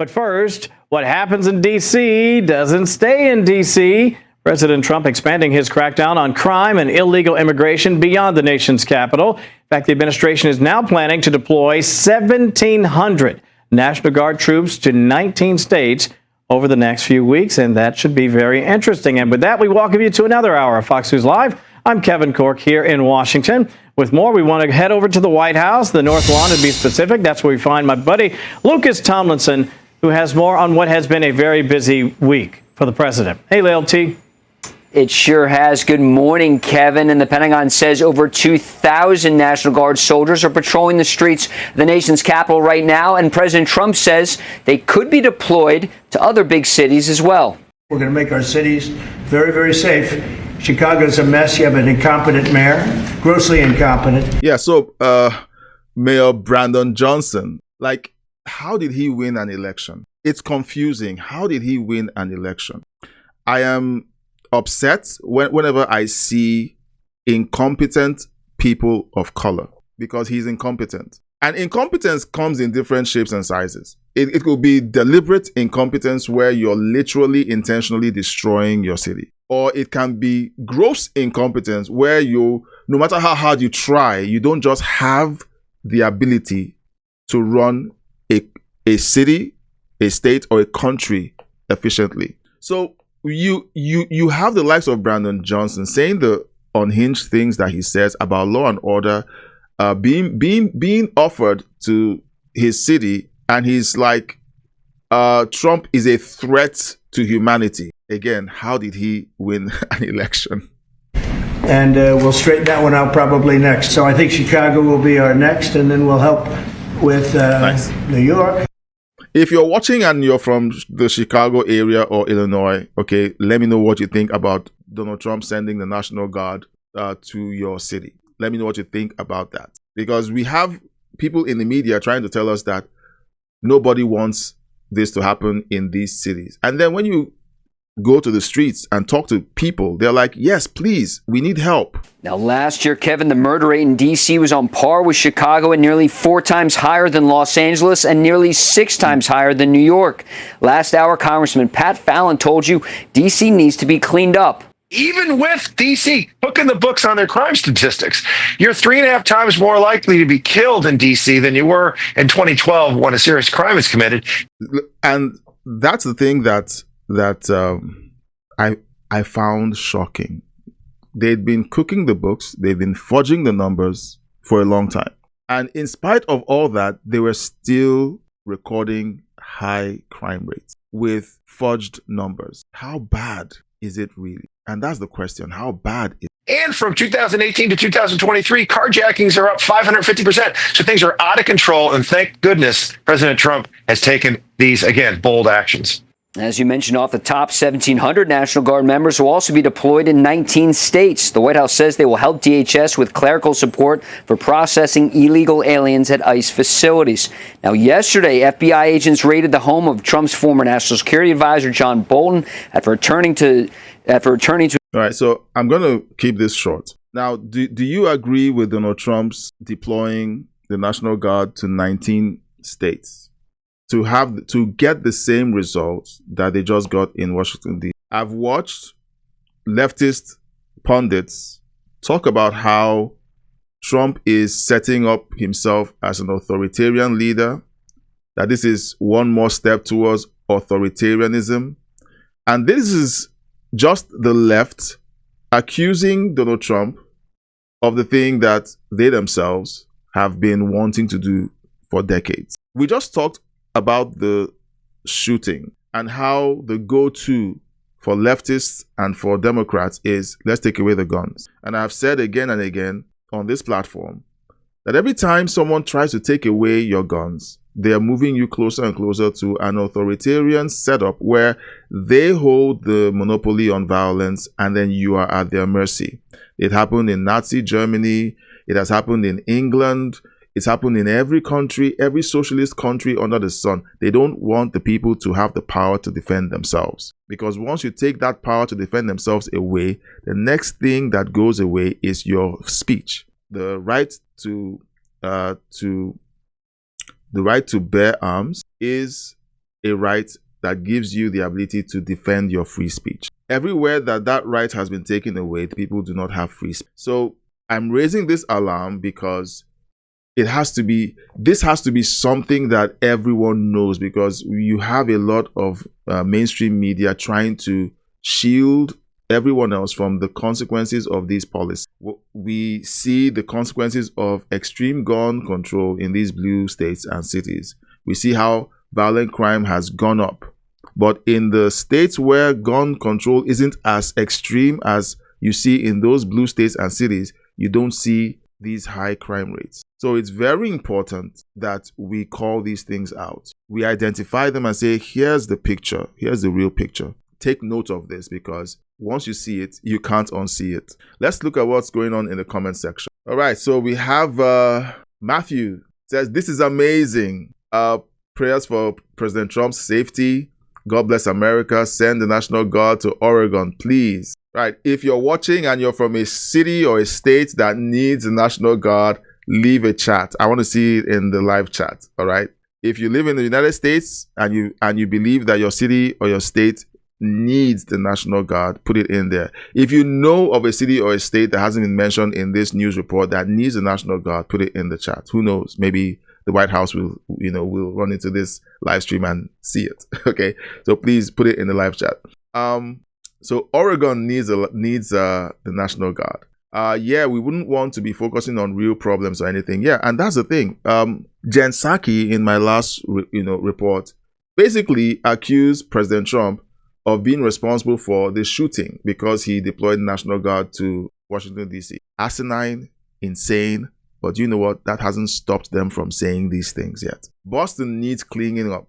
But first, what happens in D.C. doesn't stay in D.C. President Trump expanding his crackdown on crime and illegal immigration beyond the nation's capital. In fact, the administration is now planning to deploy 1,700 National Guard troops to 19 states over the next few weeks, and that should be very interesting. And with that, we welcome you to another hour of Fox News Live. I'm Kevin Corke here in Washington. With more, we want to head over to the White House, the North Lawn to be specific. That's where we find my buddy Lucas Tomlinson, who has more on what has been a very busy week for the president. Hey, LT. It sure has. Good morning, Kevin. And the Pentagon says over 2,000 National Guard soldiers are patrolling the streets of the nation's capital right now. And President Trump says they could be deployed to other big cities as well. We're going to make our cities very, very safe. Chicago's a mess. You have an incompetent mayor, grossly incompetent. Yeah, so Mayor Brandon Johnson, how did he win an election? It's confusing. How did he win an election? I am upset whenever I see incompetent people of color because he's incompetent. And incompetence comes in different shapes and sizes. It could be deliberate incompetence where you're literally intentionally destroying your city. Or it can be gross incompetence where no matter how hard you try, you don't just have the ability to run a city, a state, or a country efficiently. So you have the likes of Brandon Johnson saying the unhinged things that he says about law and order being offered to his city, and he's like, Trump is a threat to humanity. Again, how did he win an election? And we'll straighten that one out probably next. So I think Chicago will be our next, and then we'll help with New York. If you're watching and you're from the Chicago area or Illinois, okay, let me know what you think about Donald Trump sending the National Guard to your city. Let me know what you think about that. Because we have people in the media trying to tell us that nobody wants this to happen in these cities. And then when you go to the streets and talk to people, they're like, yes, please, we need help. Now, last year, Kevin, the murder rate in D.C. was on par with Chicago and nearly 4 times higher than Los Angeles and nearly 6 times higher than New York. Last hour, Congressman Pat Fallon told you D.C. needs to be cleaned up. Even with D.C. hooking the books on their crime statistics, you're 3.5 times more likely to be killed in D.C. than you were in 2012 when a serious crime is committed. And that's the thing that I found shocking. They'd been cooking the books, they've been fudging the numbers for a long time. And in spite of all that, they were still recording high crime rates with fudged numbers. How bad is it really? And that's the question. How bad is it? And from 2018 to 2023, carjackings are up 550%. So things are out of control. And thank goodness President Trump has taken these, again, bold actions. As you mentioned off the top, 1,700 National Guard members will also be deployed in 19 states. The White House says they will help DHS with clerical support for processing illegal aliens at ICE facilities. Now, yesterday, FBI agents raided the home of Trump's former National Security Advisor, John Bolton, after returning to. All right, so I'm going to keep this short. Now, do you agree with Donald Trump's deploying the National Guard to 19 states? To get the same results that they just got in Washington, D.C. I've watched leftist pundits talk about how Trump is setting up himself as an authoritarian leader, that this is one more step towards authoritarianism. And this is just the left accusing Donald Trump of the thing that they themselves have been wanting to do for decades. We just talked about the shooting and how the go-to for leftists and for Democrats is let's take away the guns. And I've said again and again on this platform that every time someone tries to take away your guns, they are moving you closer and closer to an authoritarian setup where they hold the monopoly on violence and then you are at their mercy. It happened in Nazi Germany. It has happened in England. It's happened in every country, every socialist country under the sun. They don't want the people to have the power to defend themselves. Because once you take that power to defend themselves away, the next thing that goes away is your speech. The right to bear arms is a right that gives you the ability to defend your free speech. Everywhere that right has been taken away, people do not have free speech. So I'm raising this alarm because this has to be something that everyone knows, because you have a lot of mainstream media trying to shield everyone else from the consequences of these policies. We see the consequences of extreme gun control in these blue states and cities. We see how violent crime has gone up. But in the states where gun control isn't as extreme as you see in those blue states and cities, you don't see these high crime rates. So it's very important that we call these things out. We identify them and say, here's the picture. Here's the real picture. Take note of this, because once you see it, you can't unsee it. Let's look at what's going on in the comment section. All right, so we have Matthew says, this is amazing. Prayers for President Trump's safety. God bless America. Send the National Guard to Oregon, please. Right, if you're watching and you're from a city or a state that needs the National Guard, leave a chat. I want to see it in the live chat. All right. If you live in the United States and you believe that your city or your state needs the National Guard, put it in there. If you know of a city or a state that hasn't been mentioned in this news report that needs the National Guard, put it in the chat. Who knows? Maybe the White House will run into this live stream and see it. Okay. So please put it in the live chat. So Oregon needs the National Guard. Yeah, we wouldn't want to be focusing on real problems or anything. Yeah, and that's the thing. Jen Psaki, in my last report, basically accused President Trump of being responsible for the shooting because he deployed the National Guard to Washington, D.C. Asinine, insane, but you know what? That hasn't stopped them from saying these things yet. Boston needs cleaning up.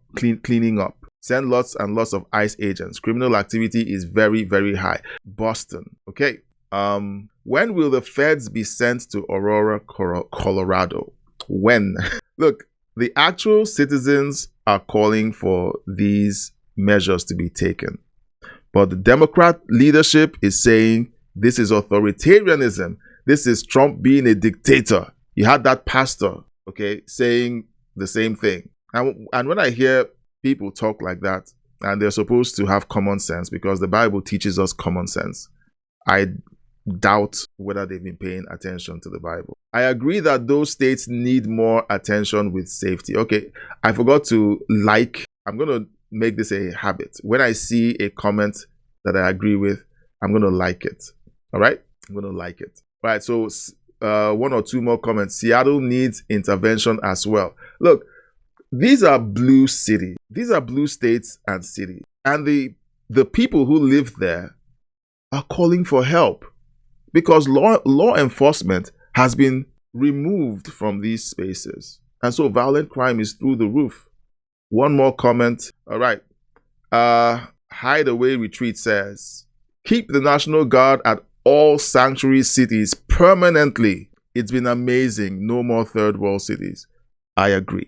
Send lots and lots of ICE agents. Criminal activity is very, very high. Boston. Okay. When will the feds be sent to Aurora, Colorado? When? Look, the actual citizens are calling for these measures to be taken. But the Democrat leadership is saying this is authoritarianism. This is Trump being a dictator. You had that pastor, okay, saying the same thing. And when I hear people talk like that, and they're supposed to have common sense because the Bible teaches us common sense, I doubt whether they've been paying attention to the Bible. I agree that those states need more attention with safety. Okay, I forgot to I'm going to make this a habit. When I see a comment that I agree with, I'm going to like it. All right? I'm going to like it. All right, so one or two more comments. Seattle needs intervention as well. Look, these are blue cities. These are blue states and cities. And the people who live there are calling for help because law enforcement has been removed from these spaces. And so violent crime is through the roof. One more comment. All right. Hideaway Retreat says, keep the National Guard at all sanctuary cities permanently. It's been amazing. No more third world cities. I agree.